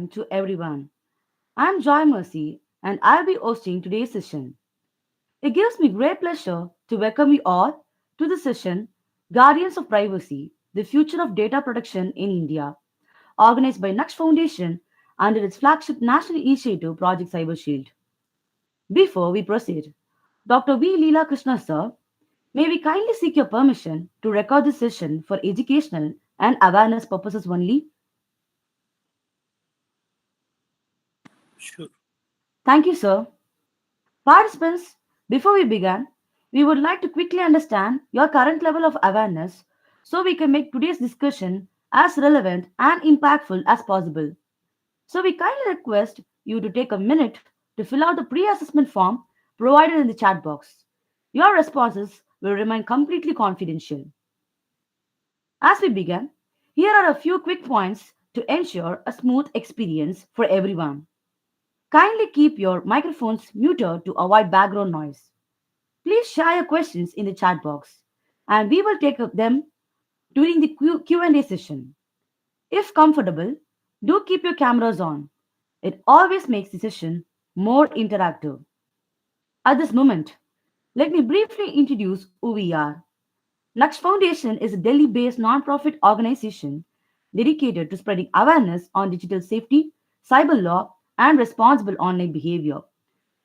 welcome to everyone. I'm Joy Mercy and I'll be hosting today's session. It gives me great pleasure to welcome you all to the session Guardians of Privacy, the Future of Data Protection in India, organized by Naksh Foundation under its flagship national initiative Project CyberShield. Before we proceed, Dr. V. Leela Krishna sir, may we kindly seek your permission to record this session for educational and awareness purposes only? Sure. Thank you, sir. Participants, before we begin, we would like to quickly understand your current level of awareness so we can make today's discussion as relevant and impactful as possible. So, we kindly request you to take a minute to fill out the pre assessment form provided in the chat box. Your responses will remain completely confidential. As we begin, here are a few quick points to ensure a smooth experience for everyone. Kindly keep your microphones muted to avoid background noise. Please share your questions in the chat box and we will take up them during the Q&A session. If comfortable, do keep your cameras on. It always makes the session more interactive. At this moment, let me briefly introduce who we are. Naksh Foundation is a Delhi based non-profit organization dedicated to spreading awareness on digital safety, cyber law, and responsible online behavior.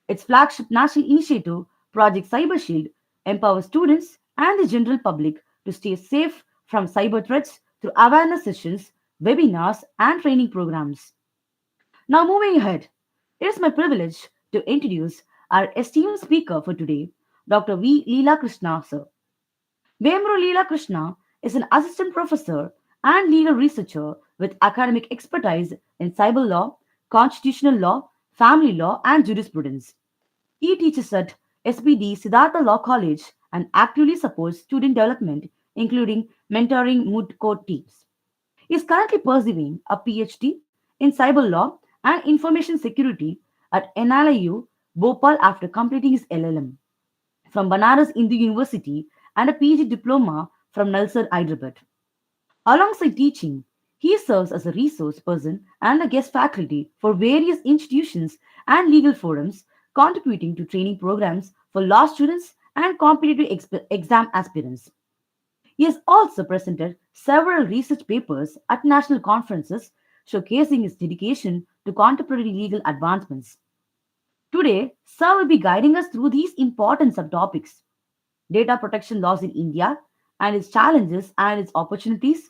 Its flagship national initiative, Project CyberShield, empowers students and the general public to stay safe from cyber threats through awareness sessions, webinars, and training programs. Now, moving ahead, it is my privilege to introduce our esteemed speaker for today, Dr. V. Leela Krishna, sir. Vemru Leela Krishna is an assistant professor and legal researcher with academic expertise in cyber law, constitutional law, family law, and jurisprudence. He teaches at SBD Siddhartha Law College and actively supports student development, including mentoring moot court teams. He is currently pursuing a PhD in cyber law and information security at NLIU Bhopal after completing his LLM from Banaras Hindu University and a PG diploma from Nalsar Hyderabad. Alongside teaching, he serves as a resource person and a guest faculty for various institutions and legal forums, contributing to training programs for law students and competitive exam aspirants. He has also presented several research papers at national conferences showcasing his dedication to contemporary legal advancements. Today, Sir will be guiding us through these important subtopics: data protection laws in India and its challenges and its opportunities,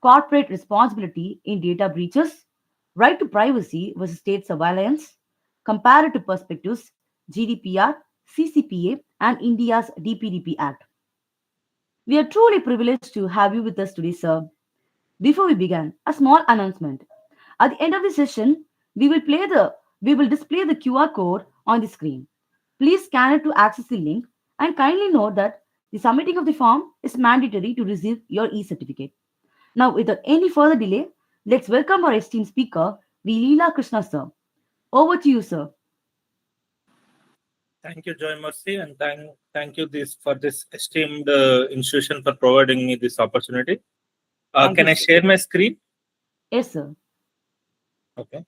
corporate responsibility in data breaches, right to privacy versus state surveillance, comparative perspectives, GDPR, CCPA, and India's DPDP Act. We are truly privileged to have you with us today, sir. Before we begin, a small announcement. At the end of the session, we will we will display the QR code on the screen. Please scan it to access the link and kindly note that the submitting of the form is mandatory to receive your e-certificate. Now, without any further delay, let's welcome our esteemed speaker, Leela Krishna sir. Over to you, sir. Thank you, Joy Mercy, and thank you for this esteemed institution for providing me this opportunity. Thank you, Can I sir. share my screen? Yes, sir. Okay.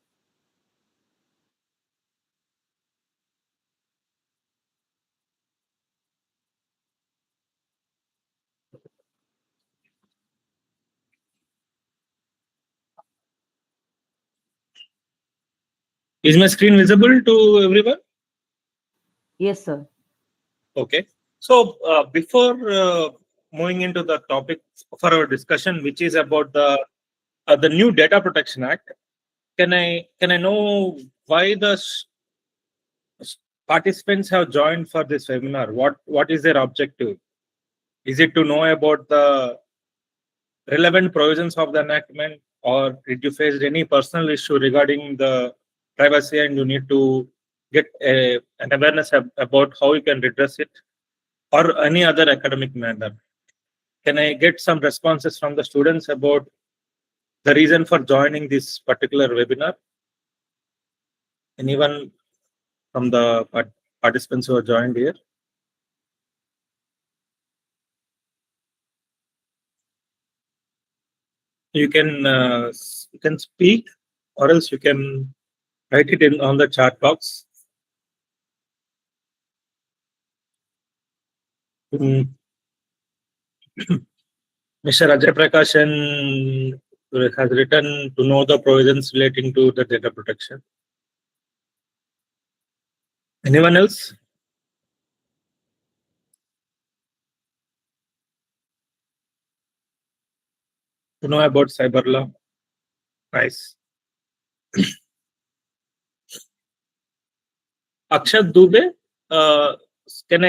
Is my screen visible to everyone? Yes, sir. Okay. So before moving into the topic for our discussion, which is about the new Data Protection Act, can I know why the participants have joined for this webinar? What is their objective? Is it to know about the relevant provisions of the enactment, or did you face any personal issue regarding the privacy and you need to get an awareness about how you can redress it, or any other academic matter? Can I get some responses from the students about the reason for joining this particular webinar? Anyone from the participants who have joined here? You can speak. or else you can write it in on the chat box. Mm, Mr. Ajay Prakashan has written to know the provisions relating to the data protection. Anyone else? To know about cyber law? Nice. Akshat Dubey, can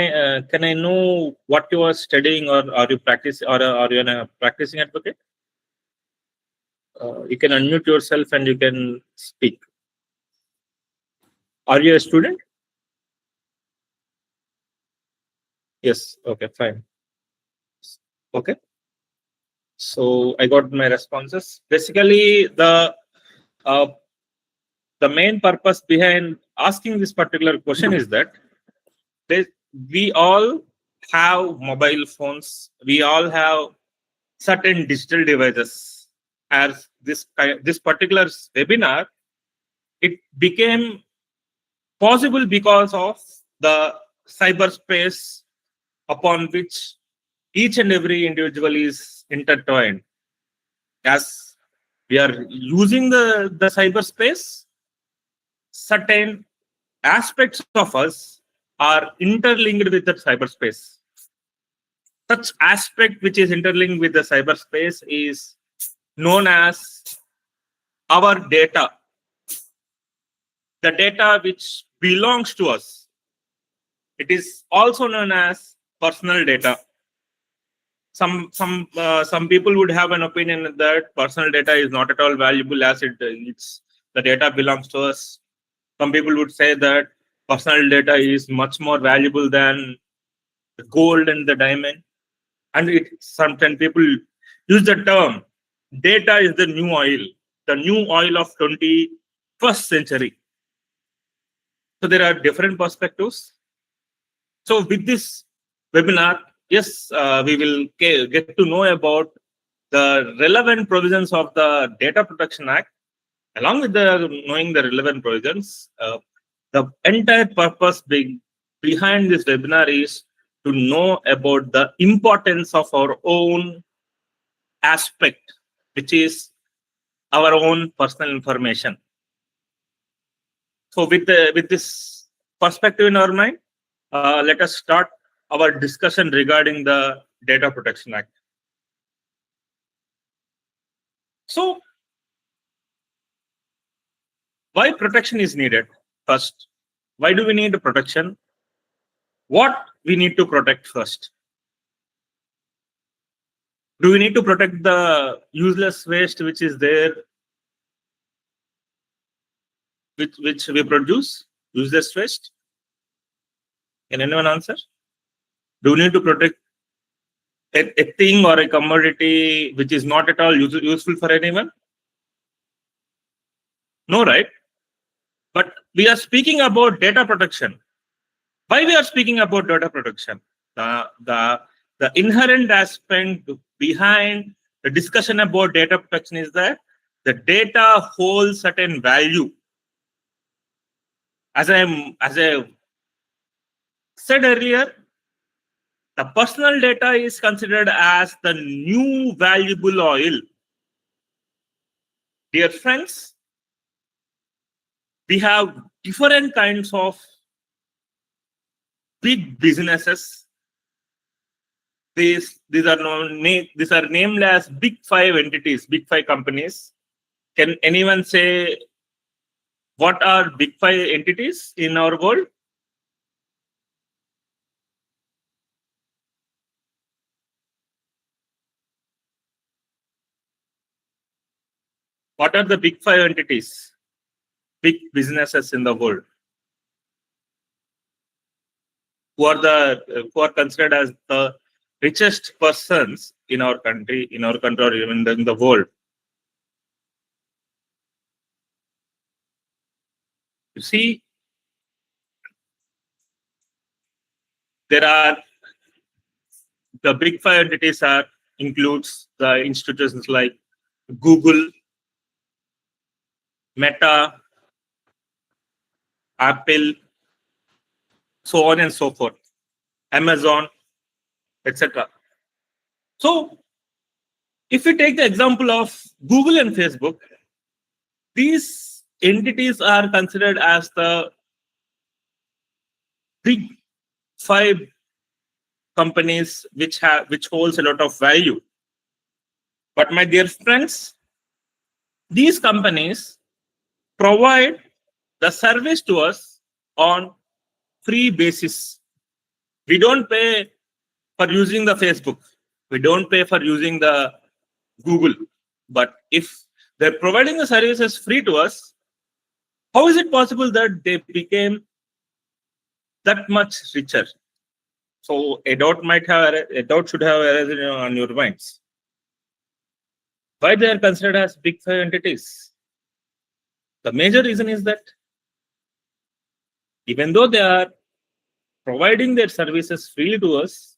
I know what you are studying, or are you practice, or are you a practicing advocate? You can unmute yourself and you can speak. Are you a student? Yes. Okay. Fine. Okay. So I got my responses. Basically, uh, the main purpose behind asking this particular question is that they, we all have mobile phones. We all have certain digital devices. As this particular webinar, it became possible because of the cyberspace upon which each and every individual is intertwined. As we are using the cyberspace, certain aspects of us are interlinked with the cyberspace. Such aspect which is interlinked with the cyberspace is known as our data, the data which belongs to us. It is also known as personal data. Some people would have an opinion that personal data is not at all valuable, as it's the data belongs to us. Some people would say that personal data is much more valuable than the gold and the diamond. And sometimes people use the term data is the new oil of 21st century. So there are different perspectives. So with this webinar, yes, we will get to know about the relevant provisions of the Data Protection Act. Along with knowing the relevant provisions, the entire purpose behind this webinar is to know about the importance of our own aspect, which is our own personal information. So with this perspective in our mind, let us start our discussion regarding the Data Protection Act. So why protection is needed? First, why do we need protection? What we need to protect first? Do we need to protect the useless waste which is there, which we produce? Useless waste? Can anyone answer? Do we need to protect a thing or a commodity which is not at all useful for anyone? No, right? But we are speaking about data protection. Why we are speaking about data protection? The inherent aspect behind the discussion about data protection is that the data holds certain value. As I said earlier, the personal data is considered as the new valuable oil. Dear friends, we have different kinds of big businesses. These are named as big five entities, big five companies. Can anyone say what are big five entities in our world? What are the big five entities, big businesses in the world? Who are considered as the richest persons in our country, or even in the world? You see, there are the big five entities are includes the institutions like Google, Meta, Apple, so on and so forth, Amazon, etc. So, if we take the example of Google and Facebook, these entities are considered as the big five companies which holds a lot of value. But my dear friends, these companies provide the service to us on free basis. We don't pay for using the Facebook. We don't pay for using the Google. But if they're providing the services free to us, how is it possible that they became that much richer? So a doubt should have arisen on your minds. Why they are considered as big five entities? The major reason is that even though they are providing their services freely to us,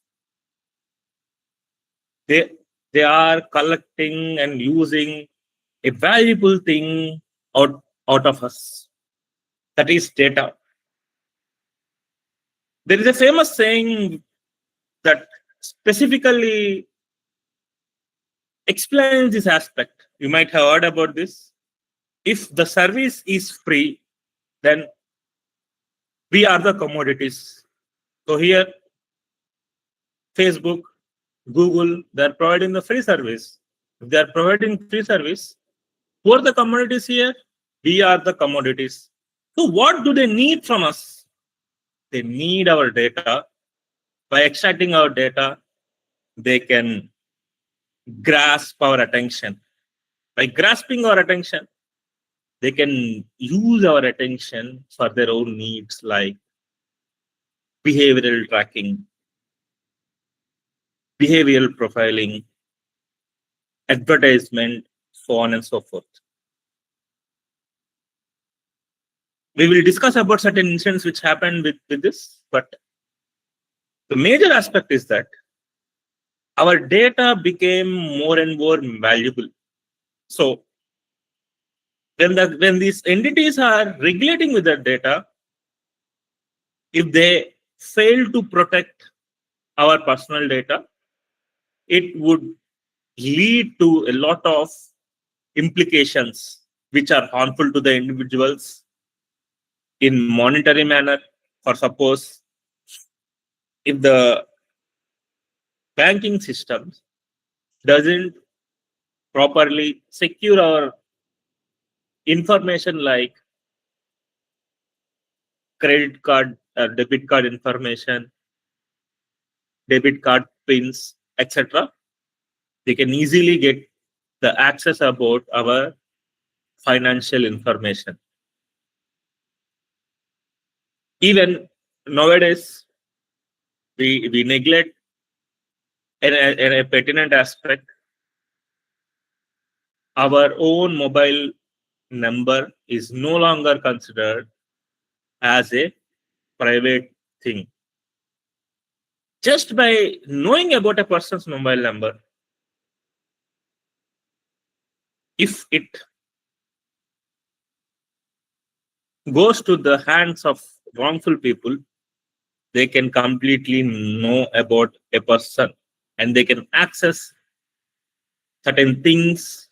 they they are collecting and using a valuable thing out of us. That is data. There is a famous saying that specifically explains this aspect. You might have heard about this. If the service is free, then we are the commodities. So here, Facebook, Google, they're providing the free service. If they're providing free service, who are the commodities here? We are the commodities. So what do they need from us? They need our data. By extracting our data, they can grasp our attention. By grasping our attention, they can use our attention for their own needs like behavioral tracking, behavioral profiling, advertisement, so on and so forth. We will discuss about certain incidents which happened with this, but the major aspect is that our data became more and more valuable. So when these entities are regulating with that data, if they fail to protect our personal data, it would lead to a lot of implications which are harmful to the individuals in monetary manner. For suppose, if the banking system doesn't properly secure our information like credit card, debit card information, debit card pins, etc., they can easily get the access about our financial information. Even nowadays, we neglect a pertinent aspect. Our own mobile number is no longer considered as a private thing. Just by knowing about a person's mobile number, if it goes to the hands of wrongful people, they can completely know about a person and they can access certain things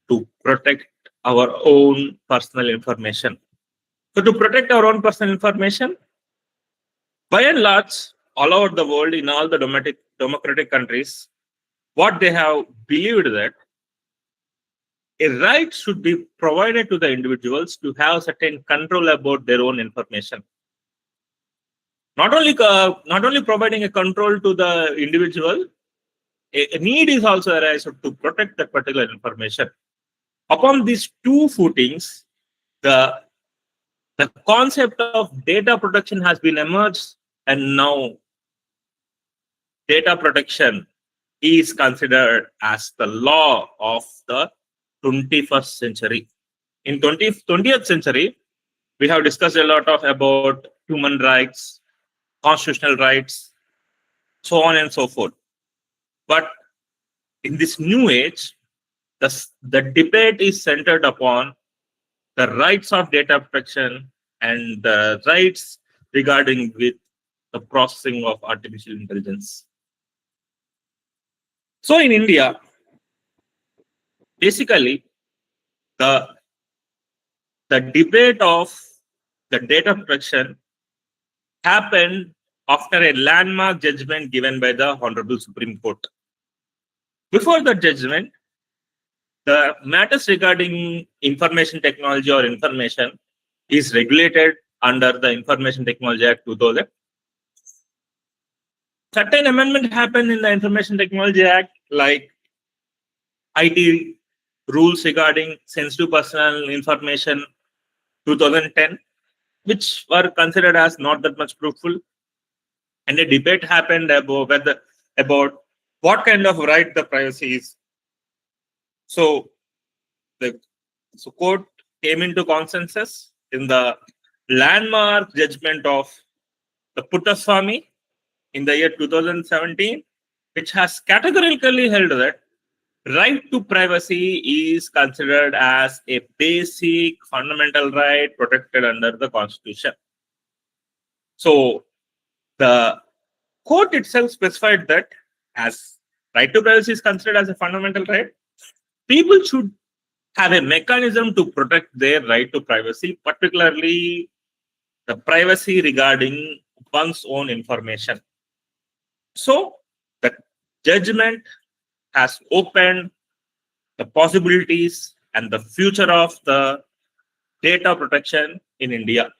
to protect our own personal information. So to protect our own personal information, by and large, all over the world, in all the democratic countries, what they have believed that a right should be provided to the individuals to have certain control about their own information. Not only providing a control to the individual, a need is also arised to protect that particular information. Upon these two footings, the concept of data protection has been emerged, and now data protection is considered as the law of the 21st century. In 20th century, We have discussed a lot of about human rights, constitutional rights, so on and so forth. But in this new age, the debate is centered upon the rights of data protection and the rights regarding with the processing of artificial intelligence. So in India, basically the the debate of the data protection happened after a landmark judgment given by the Honorable Supreme Court. Before the judgment, the matters regarding information technology or information is regulated under the Information Technology Act 2000. Certain amendment happened in the Information Technology Act, like IT rules regarding sensitive personal information 2010, which were considered as not that much fruitful. And a debate happened about what kind of right the privacy is. So the court came into consensus in the landmark judgment of the Puttaswamy in the year 2017, which has categorically held that right to privacy is considered as a basic fundamental right protected under the Constitution. So the court itself specified that as right to privacy is considered as a fundamental right, people should have a mechanism to protect their right to privacy, particularly the privacy regarding one's own information. So the judgment has opened the possibilities and the future of the data protection in India.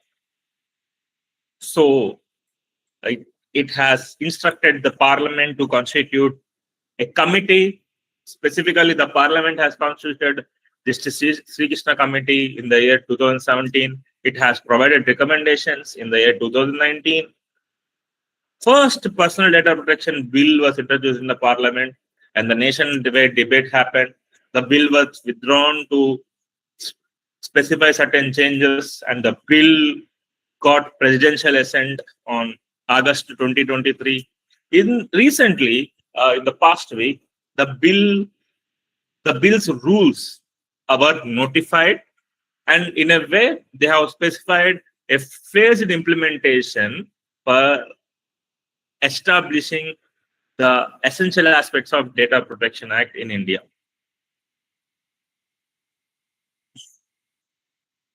So it has instructed the parliament to constitute a committee. Specifically, the parliament has constituted Justice Sri Krishna Committee in the year 2017. It has provided recommendations in the year 2019. First personal data protection bill was introduced in the parliament and the nation-wide debate happened. The bill was withdrawn to specify certain changes and the bill got presidential assent on August 2023. Recently, in the past week, the bill's rules were notified, and in a way, they have specified a phased implementation for establishing the essential aspects of Data Protection Act in India.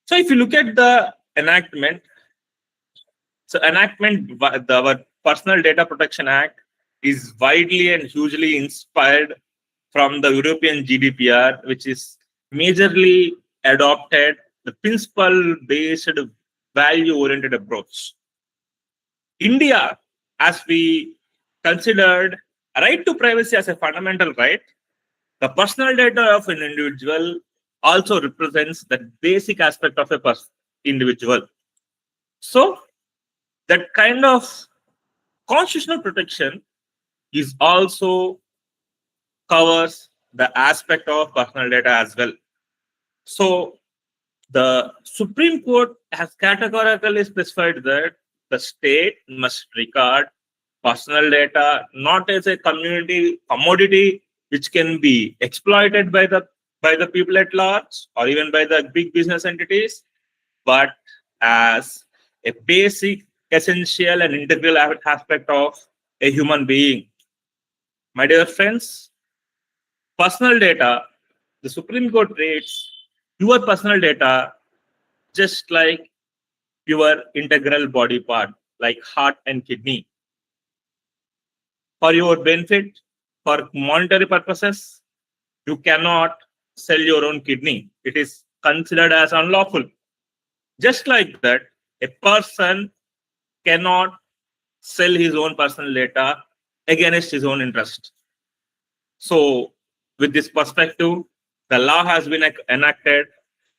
So, if you look at the enactment, our Personal Data Protection Act is widely and hugely inspired from the European GDPR, which is majorly adopted the principle-based, value-oriented approach. India, as we considered a right to privacy as a fundamental right, the personal data of an individual also represents the basic aspect of a individual. So, that kind of constitutional protection is also covers the aspect of personal data as well. So the Supreme Court has categorically specified that the state must regard personal data not as a commodity which can be exploited by the people at large or even by the big business entities, but as a basic, essential, and integral aspect of a human being. My dear friends, personal data, the Supreme Court rates your personal data just like your integral body part, like heart and kidney. For your benefit, for monetary purposes, you cannot sell your own kidney. It is considered as unlawful. Just like that, a person cannot sell his own personal data against his own interest. So, with this perspective, the law has been enacted,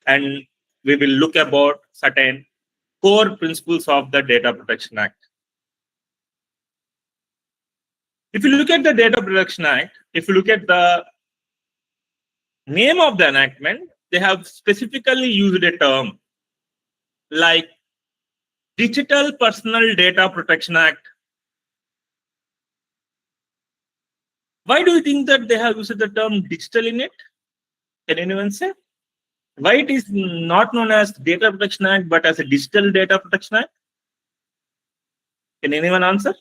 and we will look about certain core principles of the Data Protection Act. If you look at the Data Protection Act, if you look at the name of the enactment, they have specifically used a term like Digital Personal Data Protection Act. Why do you think that they have used the term digital in it? Can anyone say? Why it is not known as Data Protection Act but as a Digital Data Protection Act? Can anyone answer?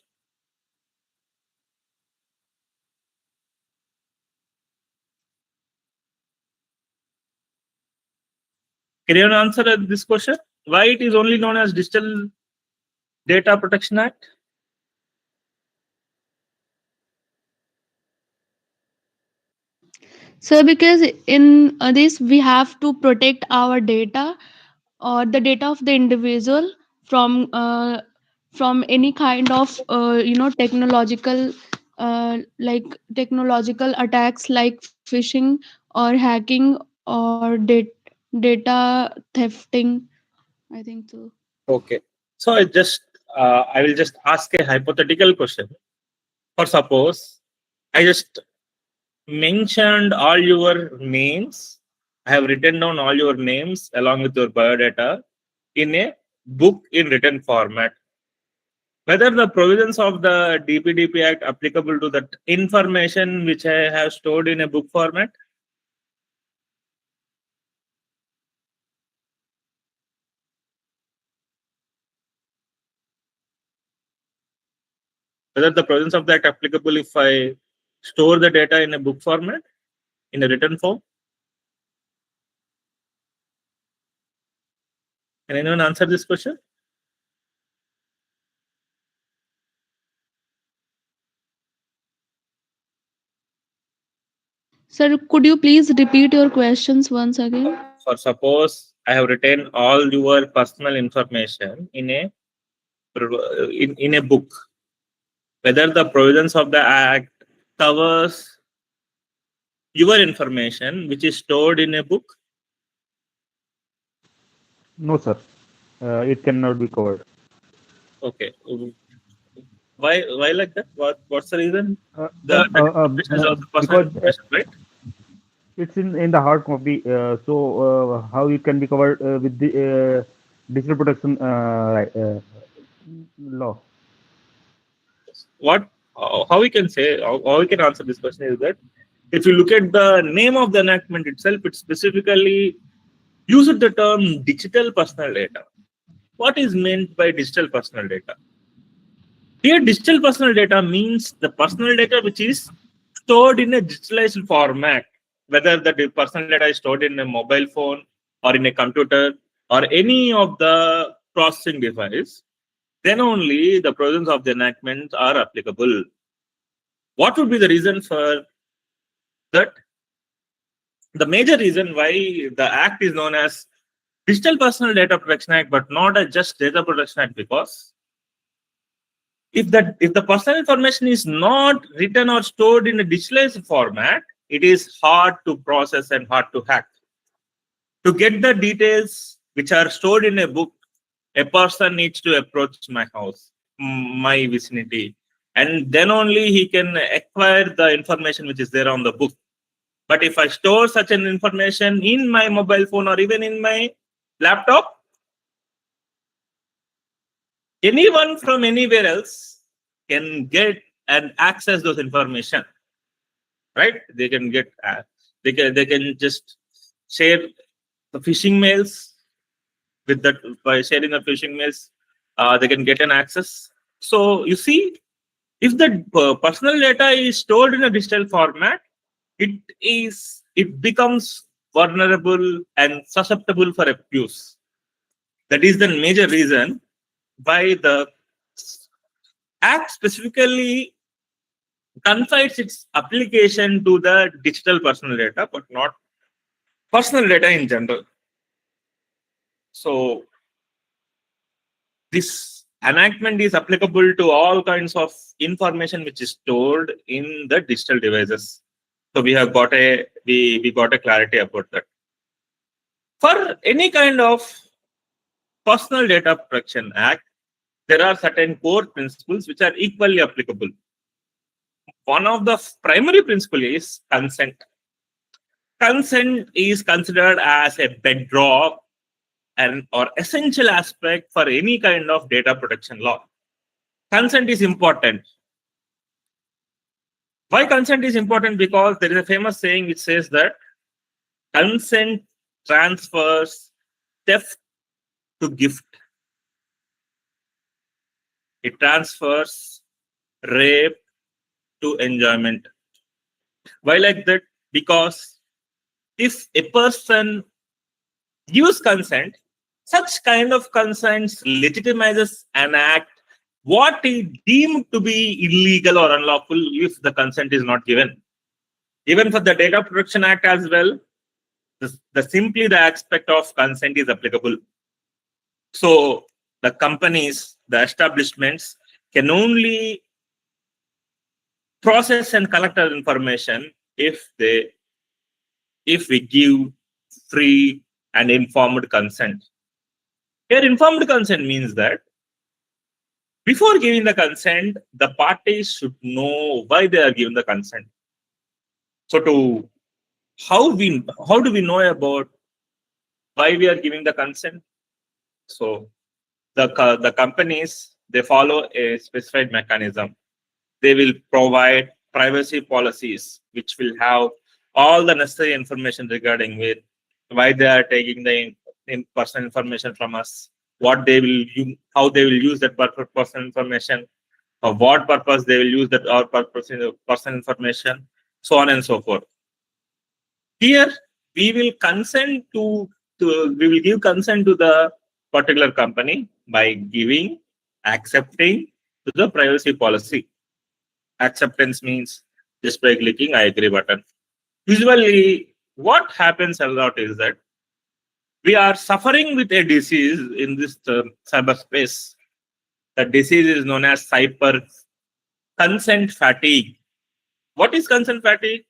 Can anyone answer this question? Why it is only known as Digital Data Protection Act? So because in this we have to protect our data or the data of the individual from any kind of like technological attacks like phishing or hacking or data thefting. I think so. Okay. So I will just ask a hypothetical question. For suppose I just mentioned all your names. I have written down all your names along with your biodata in a book in written format. Whether the provisions of the DPDP Act applicable to that information which I have stored in a book format? Whether the provisions of the Act applicable if I store the data in a book format, in a written form? Can anyone answer this question? Sir, could you please repeat your questions once again? For suppose I have written all your personal information in a book, whether the provisions of the Act covers your information which is stored in a book. No, sir. It cannot be covered. Okay. Why like that? What's the reason? The Sir, information is also personal because information, right? it's in the hard copy, so how it can be covered with the digital protection law? What how we can say how we can answer this question is that if you look at the name of the enactment itself, it specifically uses the term digital personal data. What is meant by digital personal data? Here, digital personal data means the personal data which is stored in a digitalized format, whether the personal data is stored in a mobile phone or in a computer or any of the processing device, then only the provisions of the enactment are applicable. What would be the reason for that? The major reason why the act is known as Digital Personal Data Protection Act, but not a just Data Protection Act, because if the personal information is not written or stored in a digitalized format, it is hard to process and hard to hack. To get the details which are stored in a book, a person needs to approach my house, my vicinity, and then only he can acquire the information which is there on the book. But if I store such an information in my mobile phone or even in my laptop, anyone from anywhere else can get and access those information, right? They can get they can just share the phishing mails with that. By sharing the phishing mails, they can get an access. So you see, if the personal data is stored in a digital format, it becomes vulnerable and susceptible for abuse. That is the major reason why the act specifically confines its application to the digital personal data, but not personal data in general. So this enactment is applicable to all kinds of information which is stored in the digital devices. So we have got we got a clarity about that. For any kind of personal data protection act, there are certain core principles which are equally applicable. One of the primary principles is consent. Consent is considered as a bedrock and or essential aspect for any kind of data protection law. Consent is important. Why consent is important? Because there is a famous saying which says that consent transfers theft to gift. It transfers rape to enjoyment. Why like that? Because if a person gives consent, such kind of consents legitimizes an act what is deemed to be illegal or unlawful if the consent is not given. Even for the Data Protection Act as well, simply the aspect of consent is applicable. So the companies, the establishments can only process and collect our information if we give free and informed consent. Here, informed consent means that before giving the consent, the parties should know why they are giving the consent. So, how do we know about why we are giving the consent? So, the companies, they follow a specified mechanism. They will provide privacy policies, which will have all the necessary information regarding with why they are taking the personal information from us, what they will use, how they will use that personal information, for what purpose they will use that our personal information, so on and so forth. Here we will consent we will give consent to the particular company by accepting to the privacy policy. Acceptance means just by clicking I agree button. Usually, what happens a lot is that we are suffering with a disease in this cyberspace. The disease is known as consent fatigue. What is consent fatigue?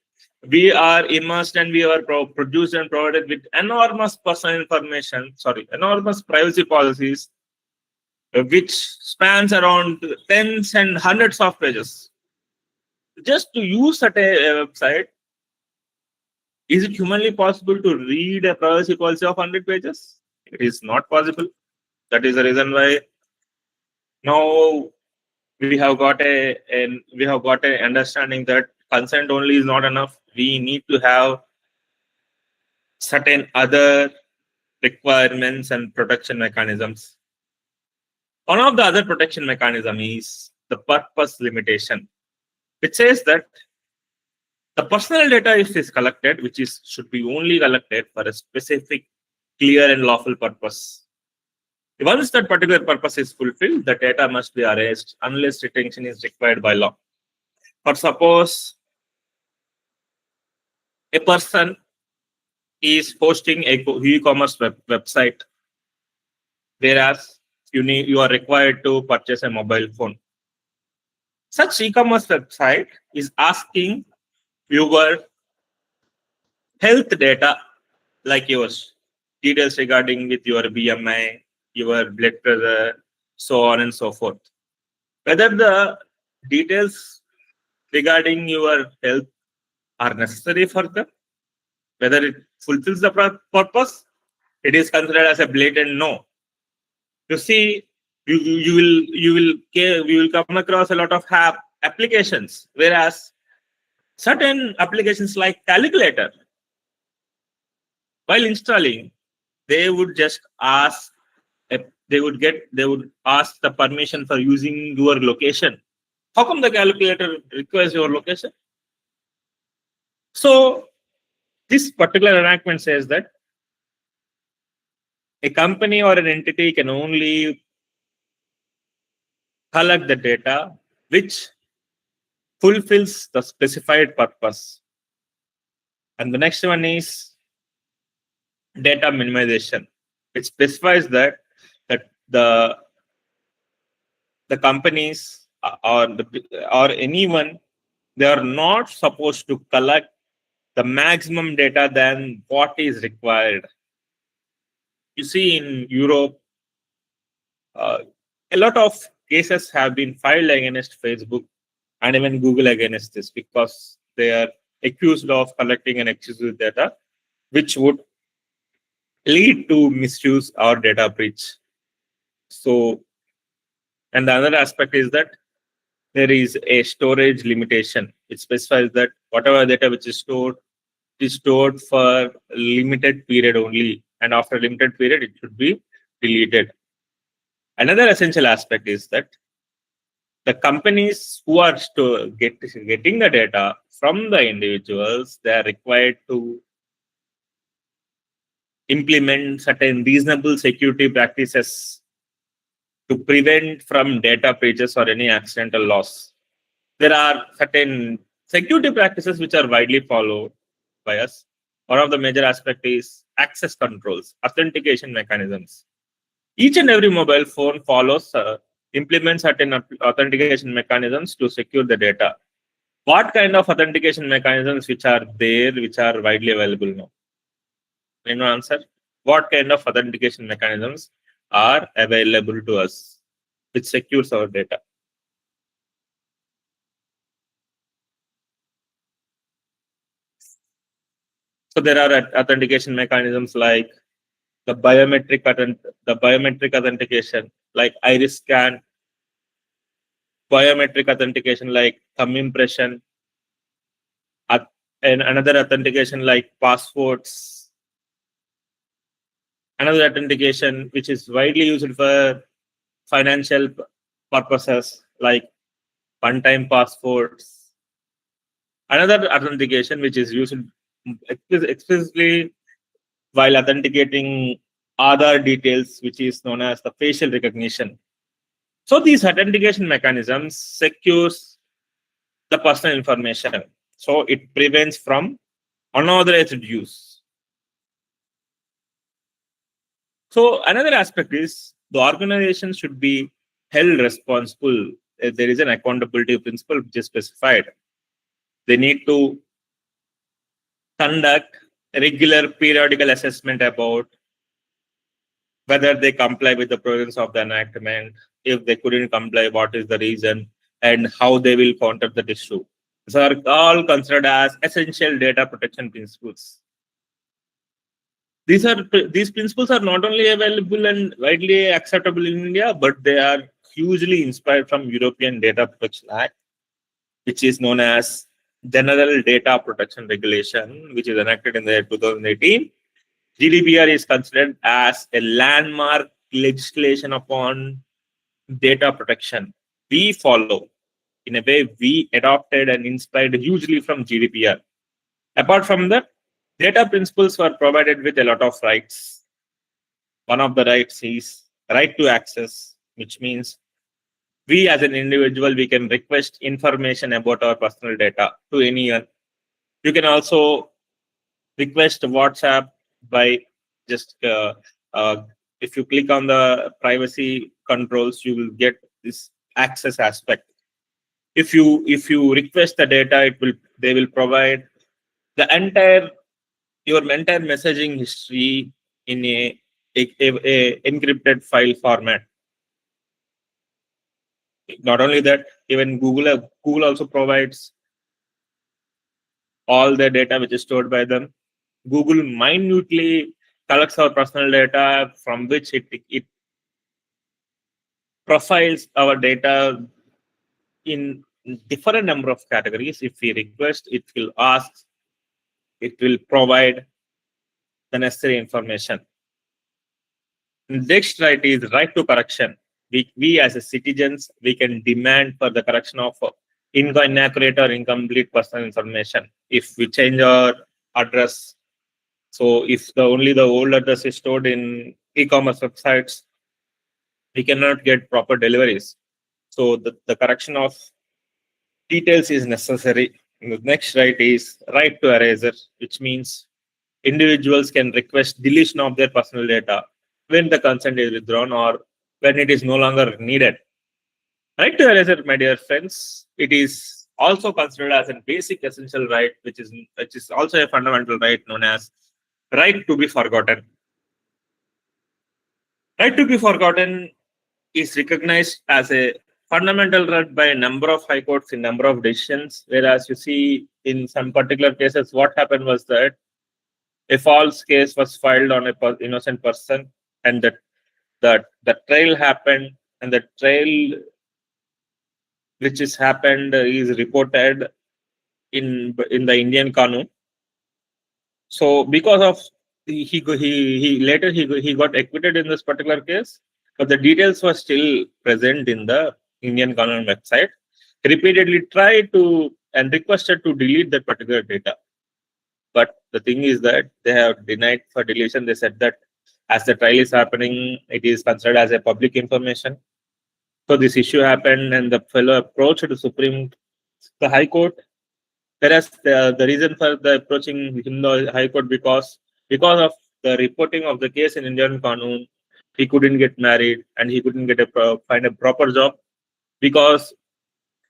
We are immersed and we are produced and provided with enormous enormous privacy policies, which spans around tens and hundreds of pages. Just to use such a website, is it humanly possible to read a privacy policy of 100 pages? It is not possible. That is the reason why now we have got a understanding that consent only is not enough. We need to have certain other requirements and protection mechanisms. One of the other protection mechanism is the purpose limitation. It says that the personal data is collected, which should be only collected for a specific, clear and lawful purpose. Once that particular purpose is fulfilled, the data must be erased unless retention is required by law. For suppose a person is posting a e-commerce website, whereas you are required to purchase a mobile phone. Such e-commerce website is asking your health data, like yours, details regarding with your BMI, your blood pressure, so on and so forth. Whether the details regarding your health are necessary for them, whether it fulfills the purpose, it is considered as a blatant no. You see, you will come across a lot of applications, whereas certain applications like calculator, while installing, they would just ask they would ask the permission for using your location. How come the calculator requires your location? So this particular enactment says that a company or an entity can only collect the data which fulfills the specified purpose. And the next one is data minimization. It specifies that the companies or anyone, they are not supposed to collect the maximum data than what is required. You see, in Europe, a lot of cases have been filed against Facebook and even Google against this because they are accused of collecting an excessive data, which would lead to misuse or data breach. So, and the other aspect is that there is a storage limitation. It specifies that whatever data which is stored for a limited period only, and after a limited period, it should be deleted. Another essential aspect is that the companies who are getting the data from the individuals, they are required to implement certain reasonable security practices to prevent from data breaches or any accidental loss. There are certain security practices which are widely followed by us. One of the major aspects is access controls, authentication mechanisms. Each and every mobile phone implements certain authentication mechanisms to secure the data. What kind of authentication mechanisms which are there, which are widely available now? Can you answer? What kind of authentication mechanisms are available to us, which secures our data? So there are authentication mechanisms like the biometric authentication, like iris scan, biometric authentication like thumb impression, and another authentication like passports. Another authentication which is widely used for financial purposes like one-time passports. Another authentication which is used explicitly while authenticating other details, which is known as the facial recognition. So these authentication mechanisms secures the personal information. So it prevents from unauthorized use. So another aspect is the organization should be held responsible. There is an accountability principle which is specified. They need to conduct a regular periodical assessment about whether they comply with the provisions of the enactment. If they couldn't comply, what is the reason and how they will counter that issue. These are all considered as essential data protection principles. These principles are not only available and widely acceptable in India, but they are hugely inspired from European Data Protection Act, which is known as General Data Protection Regulation, which is enacted in the year 2018. GDPR is considered as a landmark legislation upon data protection. We follow, in a way, we adopted and inspired hugely from GDPR. Apart from that, data principles were provided with a lot of rights. One of the rights is right to access, which means we as an individual, we can request information about our personal data to anyone. You can also request WhatsApp by just if you click on the privacy controls, you will get this access aspect. If you request the data, they will provide the your entire messaging history in a encrypted file format. Not only that, even Google also provides all the data which is stored by them. Google minutely collects our personal data, from which it profiles our data in different number of categories. If we request, it will ask, it will provide the necessary information. Next right is right to correction. We as a citizens, we can demand for the correction of inaccurate or incomplete personal information. If we change our address, so if only the old address is stored in e-commerce websites, we cannot get proper deliveries. So the correction of details is necessary. And the next right is right to eraser, which means individuals can request deletion of their personal data when the consent is withdrawn or when it is no longer needed. Right to eraser, my dear friends, it is also considered as a basic essential right, which is also a fundamental right known as right to be forgotten. Right to be forgotten is recognized as a fundamental right by a number of high courts in number of decisions. Whereas you see in some particular cases, what happened was that a false case was filed on a innocent person, and the trial happened, and the trial which is happened is reported in the Indian Kanun. So because of he later he got acquitted in this particular case, but the details were still present in the Indian Kanun website. He repeatedly tried to and requested to delete that particular data, but the thing is that they have denied for deletion. They said that as the trial is happening, it is considered as a public information. So this issue happened, and the fellow approached the High Court. Whereas the reason for the approaching him the High Court because of the reporting of the case in Indian Kanun, he couldn't get married and he couldn't get find a proper job, because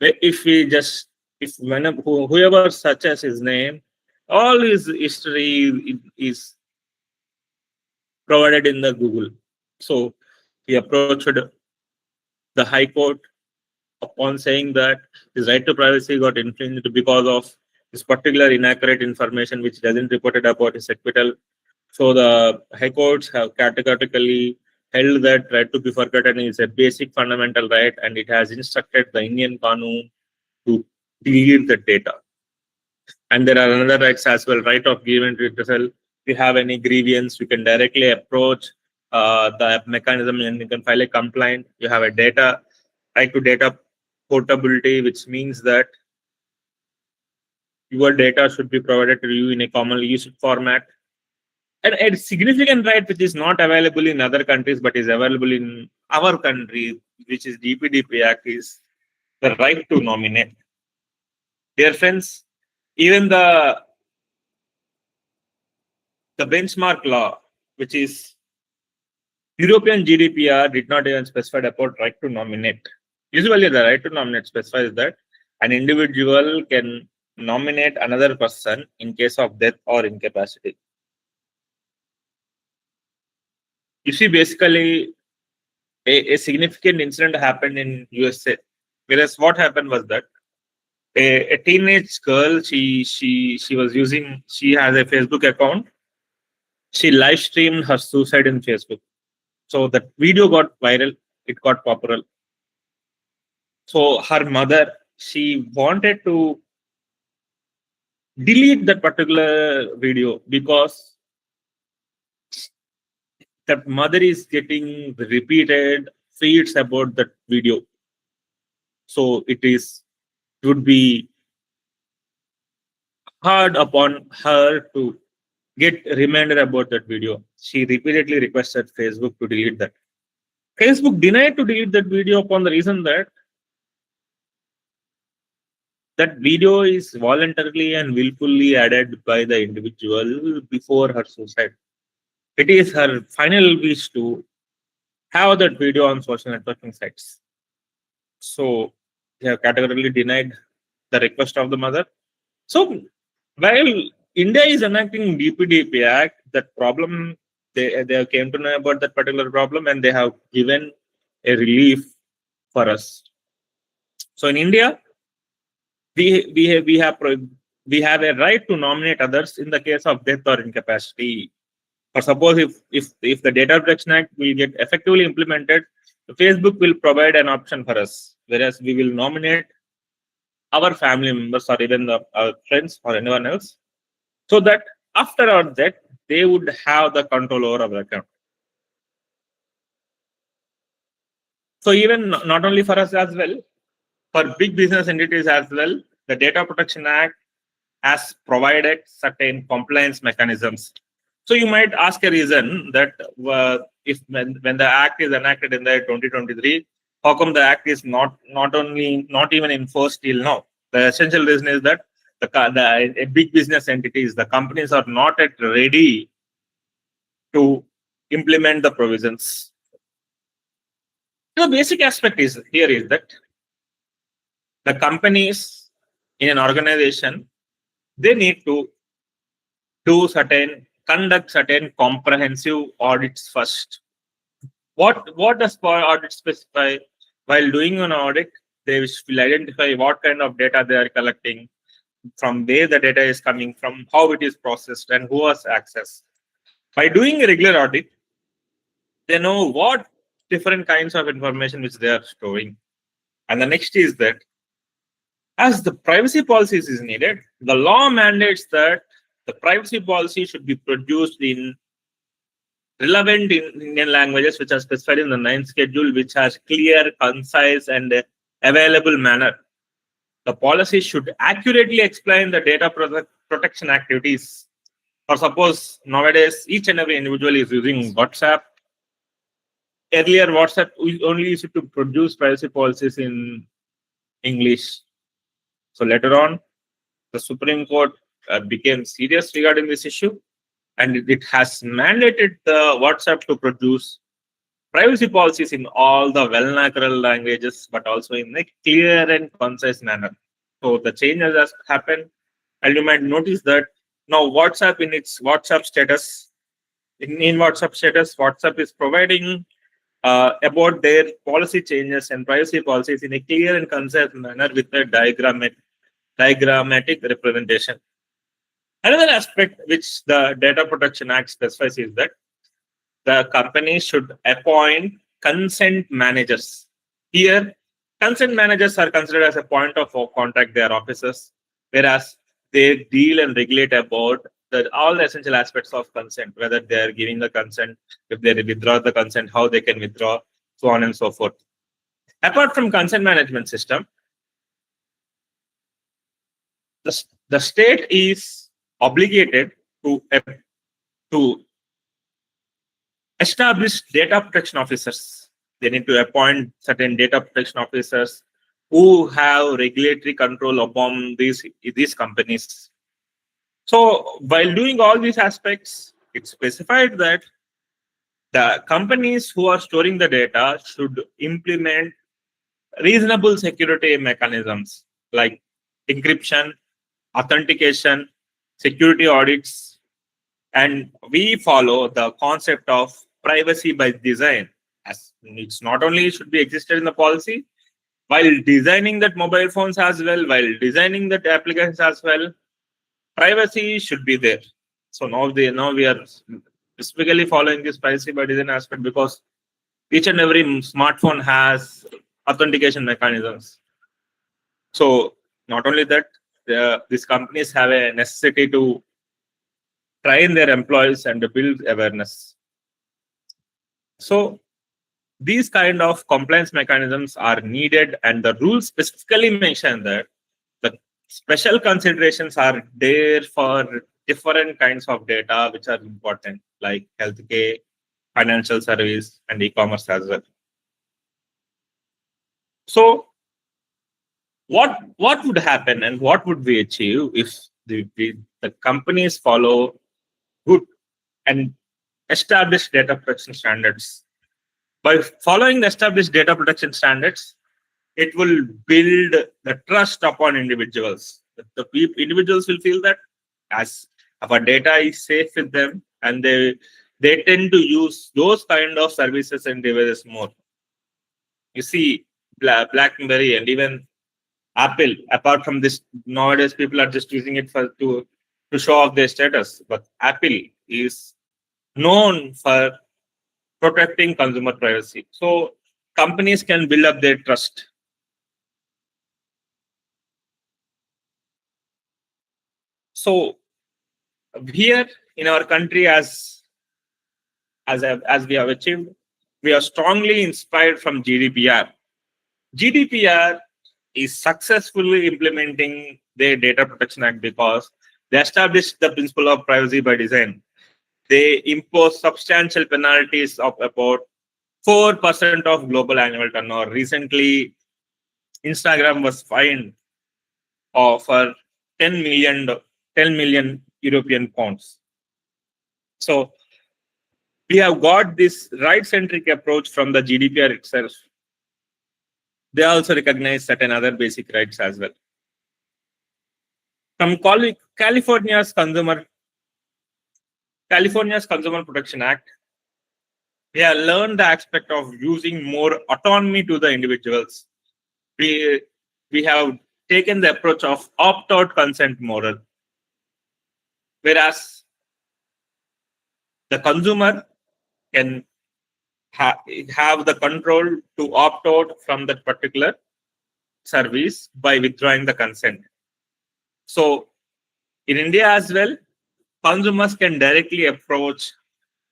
if we just if whoever searches his name, all his history is provided in the Google. So he approached the High Court upon saying that his right to privacy got infringed because of this particular inaccurate information which doesn't reported about his acquittal. So the high courts have categorically held that right to be forgotten is a basic fundamental right, and it has instructed the Indian Kanun to delete the data. And there are another rights as well, right of grievance redressal. If you have any grievance, you can directly approach the mechanism and you can file a complaint. You have a right to data portability, which means that your data should be provided to you in a commonly used format. And a significant right which is not available in other countries but is available in our country, which is DPDP Act, is the right to nominate. Dear friends, even the benchmark law, which is European GDPR, did not even specify about right to nominate. Usually the right to nominate specifies that an individual can nominate another person in case of death or incapacity. You see, basically, a significant incident happened in USA. Whereas what happened was that a teenage girl, she has a Facebook account. She live streamed her suicide in Facebook. So the video got viral. It got popular. So her mother, she wanted to delete that particular video because that mother is getting repeated feeds about that video. So it would be hard upon her to get reminded about that video. She repeatedly requested Facebook to delete that. Facebook denied to delete that video upon the reason that that video is voluntarily and willfully added by the individual before her suicide. It is her final wish to have that video on social networking sites. So they have categorically denied the request of the mother. So while India is enacting DPDP Act, that problem they came to know about that particular problem and they have given a relief for us. So in India, we have a right to nominate others in the case of death or incapacity. Or suppose if the Data Protection Act will get effectively implemented, Facebook will provide an option for us, whereas we will nominate our family members or even our friends or anyone else, so that after our death, they would have the control over our account. So even not only for us as well, for big business entities as well, the Data Protection Act has provided certain compliance mechanisms. So you might ask a reason that if when the Act is enacted in the 2023, how come the Act is not even enforced till now? The essential reason is that the big business entities, the companies are not yet ready to implement the provisions. The basic aspect is that the companies in an organization, they need to conduct certain comprehensive audits first. What does audit specify? While doing an audit, they will identify what kind of data they are collecting, from where the data is coming from, how it is processed, and who has access. By doing a regular audit, they know what different kinds of information which they are storing. And the next is that as the privacy policies is needed, the law mandates that the privacy policy should be produced in relevant Indian languages which are specified in the 9th schedule, which has clear, concise, and available manner. The policy should accurately explain the data protection activities. Or suppose nowadays each and every individual is using WhatsApp. Earlier, WhatsApp only used to produce privacy policies in English. So later on, the Supreme Court became serious regarding this issue, and it has mandated the WhatsApp to produce privacy policies in all the vernacular languages, but also in a clear and concise manner. So the change has happened, and you might notice that now WhatsApp in its WhatsApp status, in WhatsApp status, WhatsApp is providing about their policy changes and privacy policies in a clear and concise manner with a diagrammatic representation. Another aspect which the Data Protection Act specifies is that the company should appoint consent managers. Here, consent managers are considered as a point of contact their officers, whereas they deal and regulate about all the essential aspects of consent, whether they are giving the consent, if they withdraw the consent, how they can withdraw, so on and so forth. Apart from consent management system, the state is obligated to establish data protection officers. They need to appoint certain data protection officers who have regulatory control upon these companies. So while doing all these aspects, it's specified that the companies who are storing the data should implement reasonable security mechanisms like encryption, authentication, security audits, and we follow the concept of privacy by design. As it's not only should be existed in the policy, while designing that mobile phones as well, while designing that applications as well, privacy should be there. So now we are specifically following this privacy by design aspect because each and every smartphone has authentication mechanisms. So not only that, these companies have a necessity to train their employees and to build awareness. So these kind of compliance mechanisms are needed, and the rules specifically mention that the special considerations are there for different kinds of data which are important, like healthcare, financial service, and e-commerce as well. So what would happen and what would we achieve if the companies follow good and established data protection standards? By following the established data protection standards, it will build the trust upon individuals. The individuals will feel that as our data is safe with them, and they tend to use those kind of services and devices more. You see, BlackBerry and even Apple, apart from this, nowadays people are just using it to show off their status. But Apple is known for protecting consumer privacy. So companies can build up their trust. So here in our country, as we have achieved, we are strongly inspired from GDPR. GDPR is successfully implementing their Data Protection Act because they established the principle of privacy by design. They impose substantial penalties of about 4% of global annual turnover. Recently, Instagram was fined for 10 million European pounds. So we have got this right-centric approach from the GDPR itself. They also recognize certain other basic rights as well. From California's Consumer Protection Act, we have learned the aspect of using more autonomy to the individuals. We have taken the approach of opt-out consent model, whereas the consumer can have the control to opt out from that particular service by withdrawing the consent. So in India as well, consumers can directly approach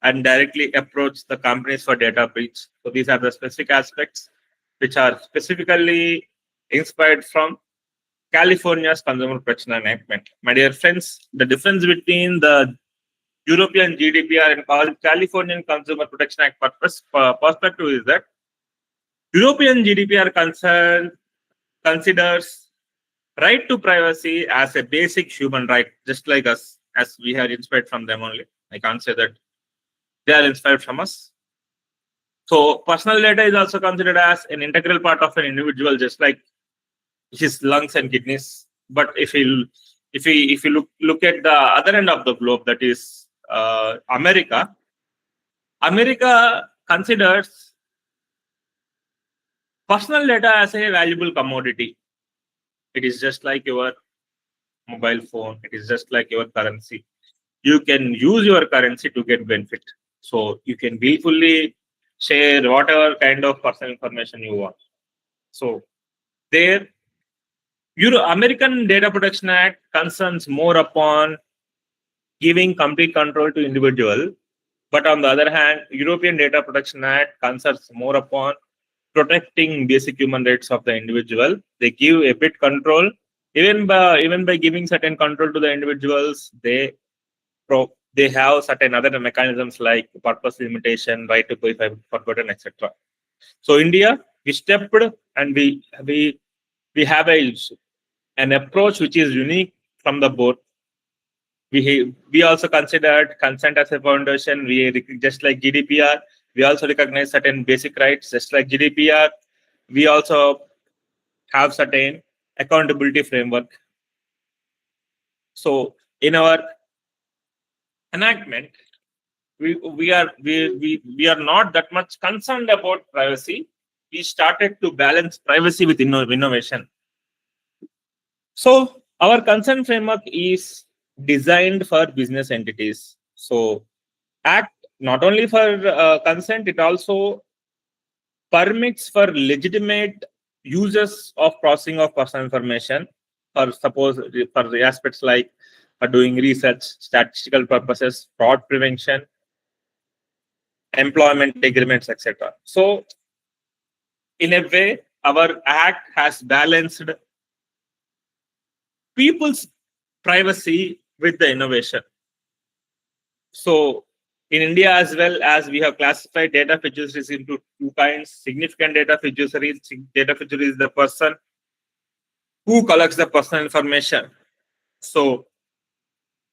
the companies for data breach. So these are the specific aspects which are specifically inspired from California's Consumer Protection Enactment. My dear friends, the difference between the European GDPR and Californian Consumer Protection Act perspective is that European GDPR considers right to privacy as a basic human right, just like us, as we are inspired from them only. I can't say that they are inspired from us. So personal data is also considered as an integral part of an individual, just like his lungs and kidneys. But if you look at the other end of the globe, that is America considers personal data as a valuable commodity. It is just like your mobile phone. It is just like your currency. You can use your currency to get benefit. So you can willfully share whatever kind of personal information you want. So there, American Data Protection Act concerns more upon giving complete control to individual, but on the other hand, European Data Protection Act concerns more upon protecting basic human rights of the individual. They give a bit control, even by giving certain control to the individuals. They have certain other mechanisms like purpose limitation, right to be forgotten, etc. So India, we stepped and we have an approach which is unique from the board. We also considered consent as a foundation. Just like GDPR, we also recognize certain basic rights. Just like GDPR, we also have certain accountability framework. So in our enactment, we are not that much concerned about privacy. We started to balance privacy with innovation. So our consent framework is designed for business entities. So Act not only for consent, it also permits for legitimate uses of processing of personal information, or suppose for the aspects like for doing research, statistical purposes, fraud prevention, employment agreements, etc. So in a way, our act has balanced people's privacy with the innovation. So in India as well, as we have classified data fiduciaries into two kinds: significant data fiduciaries. Data fiduciary is the person who collects the personal information. So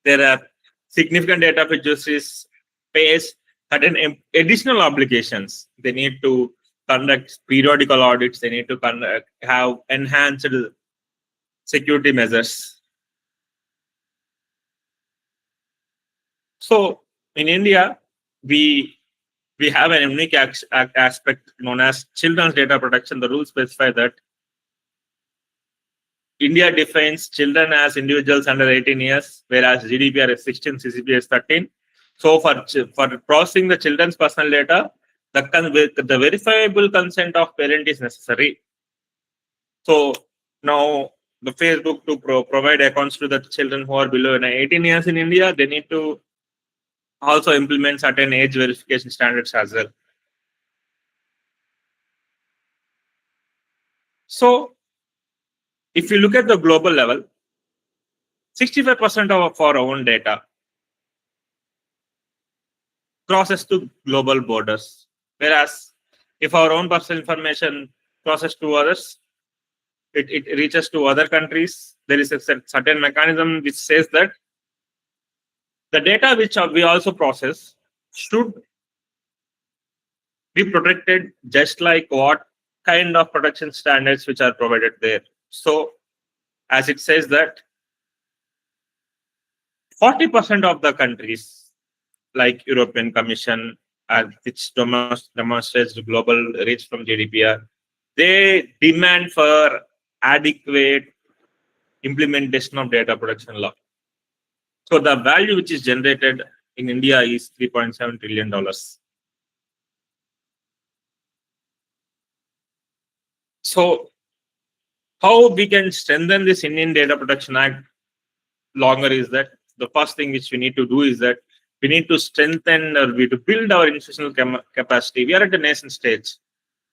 there are significant data fiduciaries face certain additional obligations. They need to conduct periodical audits. They need to have enhanced security measures. So in India, we have an unique aspect known as children's data protection. The rules specify that India defines children as individuals under 18 years, whereas GDPR is 16, CCP is 13. So for processing the children's personal data, the verifiable consent of parent is necessary. So now the Facebook to provide accounts to the children who are below 18 years in India, they need to also implement certain age verification standards as well. So if you look at the global level, 65% of our own data crosses to global borders. Whereas if our own personal information crosses to others, it reaches to other countries. There is a certain mechanism which says that the data which we also process should be protected just like what kind of protection standards which are provided there. So as it says that 40% of the countries like European Commission, which demonstrates the global reach from GDPR, they demand for adequate implementation of data protection law. So the value which is generated in India is $3.7 trillion. So how we can strengthen this Indian Data Protection Act longer is that the first thing which we need to do is that we need to strengthen or we to build our institutional capacity. We are at the nascent stage.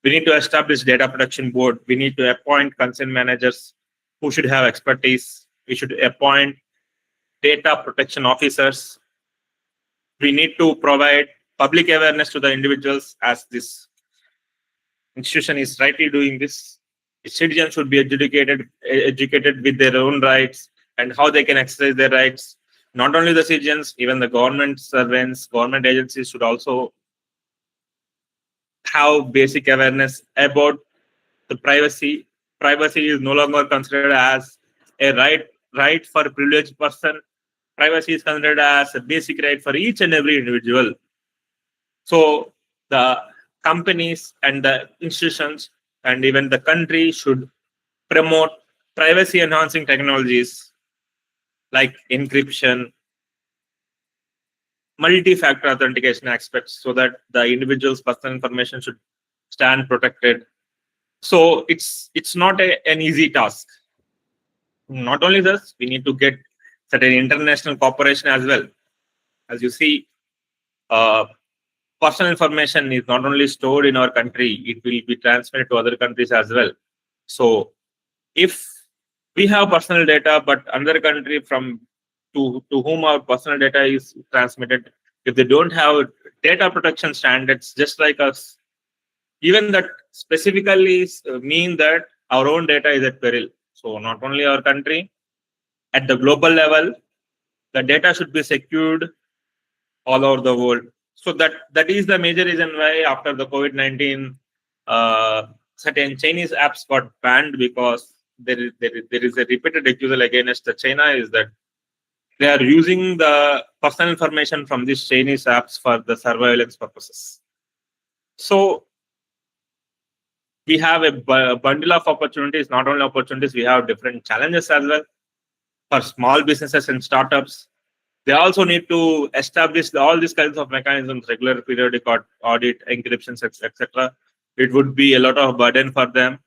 We need to establish data protection board. We need to appoint consent managers who should have expertise. We should appoint data protection officers. We need to provide public awareness to the individuals as this institution is rightly doing this. Citizens should be educated with their own rights and how they can exercise their rights. Not only the citizens, even the government servants, government agencies should also have basic awareness about the privacy. Privacy is no longer considered as a right for a privileged person. Privacy is considered as a basic right for each and every individual. So the companies and the institutions and even the country should promote privacy enhancing technologies like encryption, multi-factor authentication aspects so that the individual's personal information should stand protected. So it's not an easy task. Not only this, we need to get certain international cooperation as well. As you see, uh, personal information is not only stored in our country, it will be transmitted to other countries as well. So if we have personal data, but another country to whom our personal data is transmitted, if they don't have data protection standards just like us, even that specifically mean that our own data is at peril. So not only our country, at the global level, the data should be secured all over the world. So that is the major reason why after the COVID-19, certain Chinese apps got banned, because there is a repeated accusal against the China is that they are using the personal information from these Chinese apps for the surveillance purposes. So we have a bundle of opportunities. Not only opportunities, we have different challenges as well for small businesses and startups. They also need to establish all these kinds of mechanisms, regular periodic audit, encryptions, etc. It would be a lot of burden for them.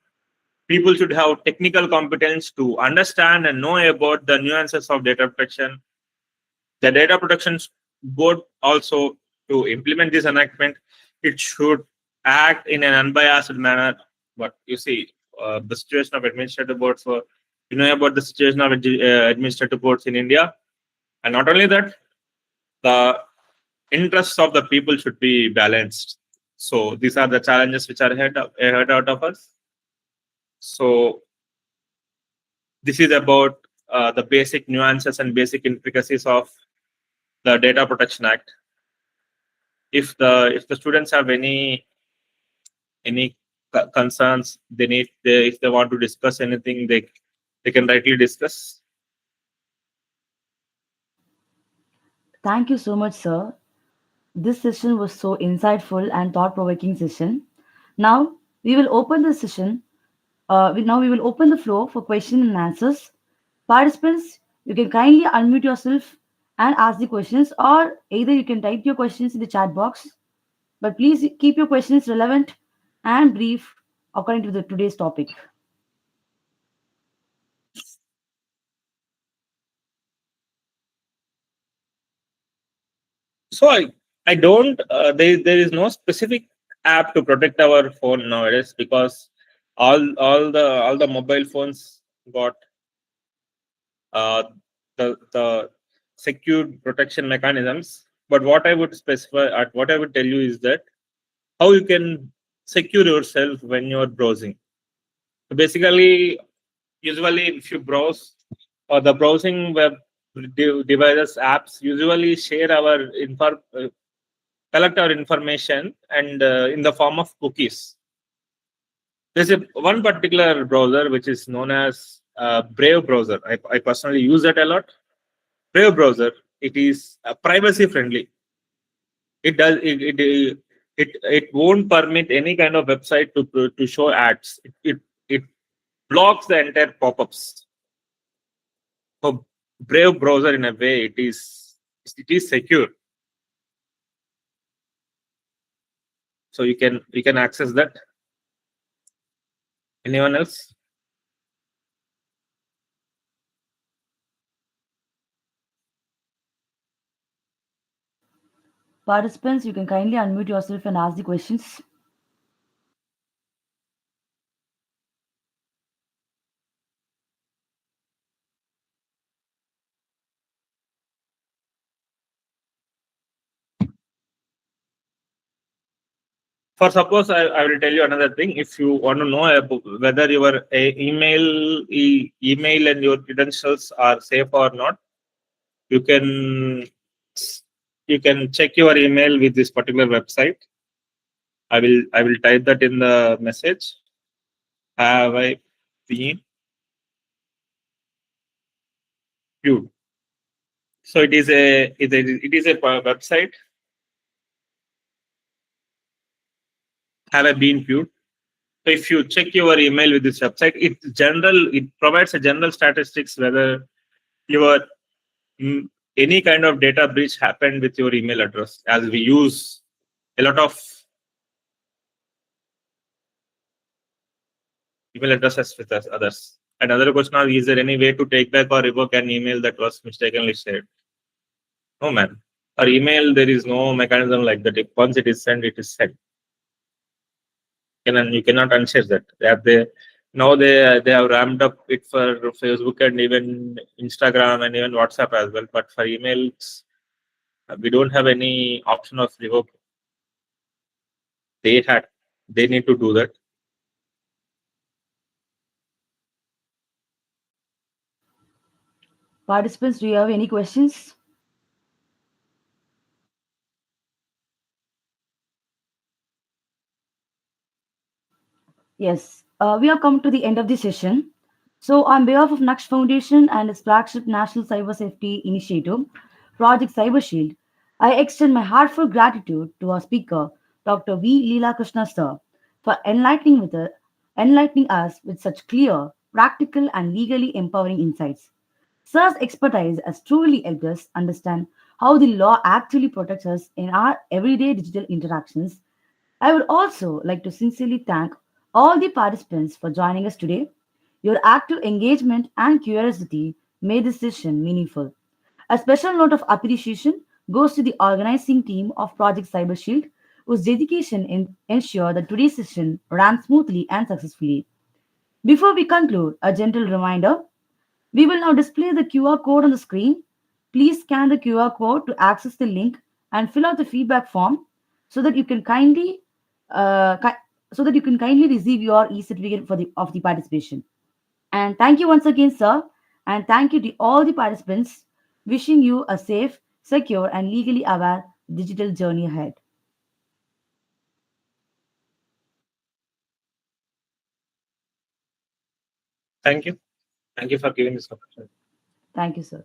People should have technical competence to understand and know about the nuances of data protection. The data protection board also, to implement this enactment, it should act in an unbiased manner. But you see, the situation of administrative boards, you know about the situation of administrative boards in India. And not only that, the interests of the people should be balanced. So these are the challenges which are ahead out of us. So this is about the basic nuances and basic intricacies of the Data Protection Act. If the students have any concerns, if they want to discuss anything, they can rightly discuss. Thank you so much, sir. This session was so insightful and thought-provoking session. Now we will open the session. Now we will open the floor for questions and answers. Participants, you can kindly unmute yourself and ask the questions, or either you can type your questions in the chat box. But please keep your questions relevant and brief according to today's topic. So I don't there is no specific app to protect our phone nowadays, because all the mobile phones got uh, the secured protection mechanisms. But what I would what I would tell you is that how you can secure yourself when you're browsing. So basically, usually if you browse, or the browsing web devices apps usually share our collect our information, and in the form of cookies. There's one particular browser which is known as Brave browser. I personally use that a lot. Brave browser, it is privacy friendly. It won't permit any kind of website to show ads. It blocks the entire pop-ups. So Brave browser, in a way, it is secure. So you can access that. Anyone else? Participants, you can kindly unmute yourself and ask the questions. For suppose I will tell you another thing. If you want to know whether your email and your credentials are safe or not, you can check your email with this particular website. I will type that in the message. Have I been viewed? So it is a website. Have I been viewed? So if you check your email with this website, it provides a general statistics whether your any kind of data breach happened with your email address, as we use a lot of email addresses with us, others. Another question is there any way to take back or revoke an email that was mistakenly shared? No, man. Our email, there is no mechanism like that. If once it is sent, it is sent. You cannot unshare that. They have ramped up it for Facebook and even Instagram and even WhatsApp as well. But for emails, we don't have any option of revoke. They need to do that. Participants, do you have any questions? Yes, we have come to the end of the session. So, on behalf of Naksh Foundation and its flagship National Cyber Safety Initiative, Project CyberShield, I extend my heartfelt gratitude to our speaker, Dr. V. Leela Krishna Sir, for enlightening us with such clear, practical, and legally empowering insights. Sir's expertise has truly helped us understand how the law actually protects us in our everyday digital interactions. I would also like to sincerely thank all the participants for joining us today. Your active engagement and curiosity made this session meaningful. A special note of appreciation goes to the organizing team of Project CyberShield, whose dedication ensured that today's session ran smoothly and successfully. Before we conclude, a gentle reminder: we will now display the QR code on the screen. Please scan the QR code to access the link and fill out the feedback form so that you can kindly receive your e-certificate for the participation. And thank you once again, sir. And thank you to all the participants. Wishing you a safe, secure, and legally aware digital journey ahead. Thank you. Thank you for giving this opportunity. Thank you, sir.